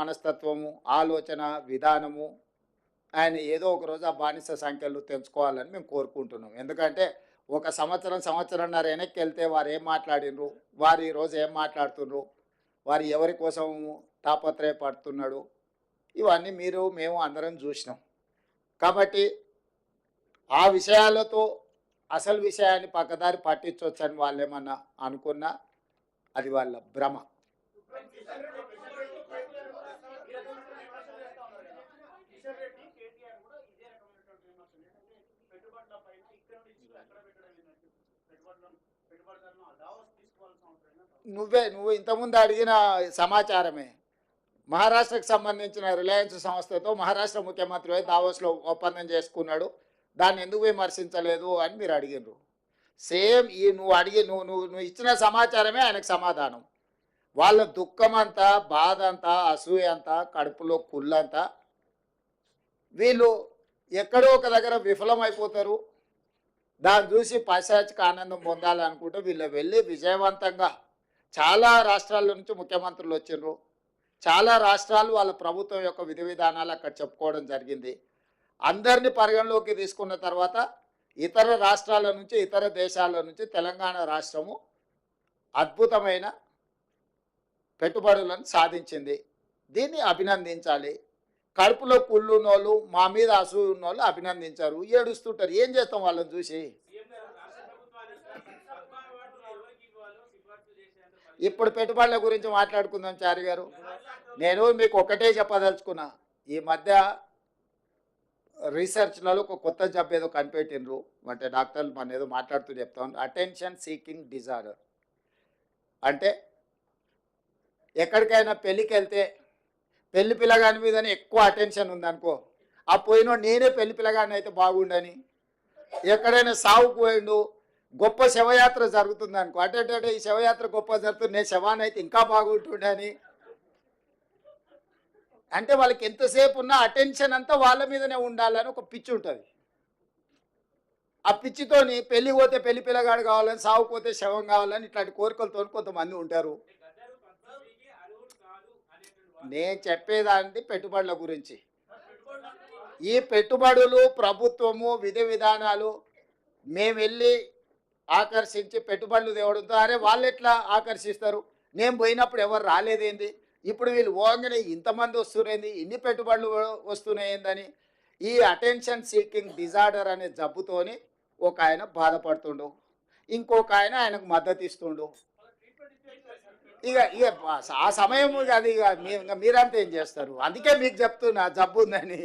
మనస్తత్వము, ఆలోచన విధానము ఆయన ఏదో ఒక రోజు ఆ బానిస సంఖ్యలు తెంచుకోవాలని మేము కోరుకుంటున్నాం. ఎందుకంటే ఒక సంవత్సరం, సంవత్సరంన్నర వెనక్కెళ్తే వారు ఏం మాట్లాడినరు, వారు ఈరోజు ఏం మాట్లాడుతున్నారు, వారు ఎవరి కోసం తాపత్రయపడుతున్నాడు, ఇవన్నీ మీరు మేము అందరం చూసినాం. కాబట్టి ఆ విషయాలతో అసలు విషయాన్ని పక్కదారి పట్టించవచ్చని వాళ్ళు ఏమన్నా అనుకున్నా అది వాళ్ళ భ్రమ. నువ్వు ఇంతకుముందు అడిగిన సమాచారమే. మహారాష్ట్రకు సంబంధించిన రిలయన్స్ సంస్థతో మహారాష్ట్ర ముఖ్యమంత్రి దావోస్లో ఒప్పందం చేసుకున్నాడు, దాన్ని ఎందుకు విమర్శించలేదు అని మీరు అడిగినారు. సేమ్ ఈ నువ్వు ఇచ్చిన సమాచారమే ఆయనకు సమాధానం. వాళ్ళ దుఃఖం అంతా, బాధ అంతా, అసూయ అంతా, కడుపులో కుళ్ళంతా, వీళ్ళు ఎక్కడో ఒక దగ్గర విఫలమైపోతారు. దాన్ని చూసి పైశాచిక ఆనందం పొందాలనుకుంటే వీళ్ళు వెళ్ళి విజయవంతంగా చాలా రాష్ట్రాల నుంచి ముఖ్యమంత్రులు వచ్చిండ్రు. చాలా రాష్ట్రాలు వాళ్ళ ప్రభుత్వం యొక్క విధి విధానాలు అక్కడ చెప్పుకోవడం జరిగింది. అందరినీ పరిగణలోకి తీసుకున్న తర్వాత ఇతర రాష్ట్రాల నుంచి, ఇతర దేశాల నుంచి తెలంగాణ రాష్ట్రము అద్భుతమైన పెట్టుబడులను సాధించింది. దీన్ని అభినందించాలి. కడుపులో కుళ్ళున్నోళ్ళు, మా మీద అసూయ ఉన్నోళ్ళు అభినందించారు, ఏడుస్తుంటారు. ఏం చేస్తాం వాళ్ళని చూసి? ఇప్పుడు పెట్టుబడుల గురించి మాట్లాడుకుందాం చారి గారు. నేను మీకు ఒకటే చెప్పదలుచుకున్నా, ఈ మధ్య రీసెర్చ్లలో ఒక కొత్త జబ్బు ఏదో కనిపెట్టినరు. అంటే డాక్టర్లు మన ఏదో మాట్లాడుతూ చెప్తాను, అటెన్షన్ సీకింగ్ డిజార్డర్. అంటే ఎక్కడికైనా పెళ్ళికి వెళ్తే పెళ్లి పిల్లగాని మీదనే ఎక్కువ అటెన్షన్ ఉందనుకో, ఆ పోయినో నేనే పెళ్లి పిల్లగాని అయితే బాగుండని. ఎక్కడైనా సావుకు పోయిండు, గొప్ప శవయాత్ర జరుగుతుంది అనుకో, అటే ఈ శవయాత్ర గొప్ప జరుగుతుంది, నేను శవాన్ని అయితే ఇంకా బాగుంటుండని. అంటే వాళ్ళకి ఎంతసేపు ఉన్న అటెన్షన్ అంతా వాళ్ళ మీదనే ఉండాలని ఒక పిచ్చి ఉంటుంది. ఆ పిచ్చితోని పెళ్ళి పోతే పెళ్లి పిల్లగాడు కావాలని, సావుపోతే శవం కావాలని ఇట్లాంటి కోరికలతో కొంతమంది ఉంటారు. నేను చెప్పేదాన్ని పెట్టుబడుల గురించి. ఈ పెట్టుబడులు, ప్రభుత్వము, విధి విధానాలు మేము వెళ్ళి ఆకర్షించి పెట్టుబడులు తేవడంతో, అరే వాళ్ళు ఎట్లా ఆకర్షిస్తారు, నేను పోయినప్పుడు ఎవరు రాలేదేంది, ఇప్పుడు వీళ్ళు పోగానే ఇంతమంది వస్తున్నాయింది, ఇన్ని పెట్టుబడులు వస్తున్నాయిందని ఈ అటెన్షన్ సీకింగ్ డిజార్డర్ అనే జబ్బుతోని ఒక ఆయన బాధపడుతుండు, ఇంకొక ఆయనకు మద్దతు ఇస్తుండు. ఇక ఇక ఆ సమయం అది ఇక మీరంతా ఏం చేస్తారు? అందుకే మీకు చెప్తున్నా జబ్బు ఉందని.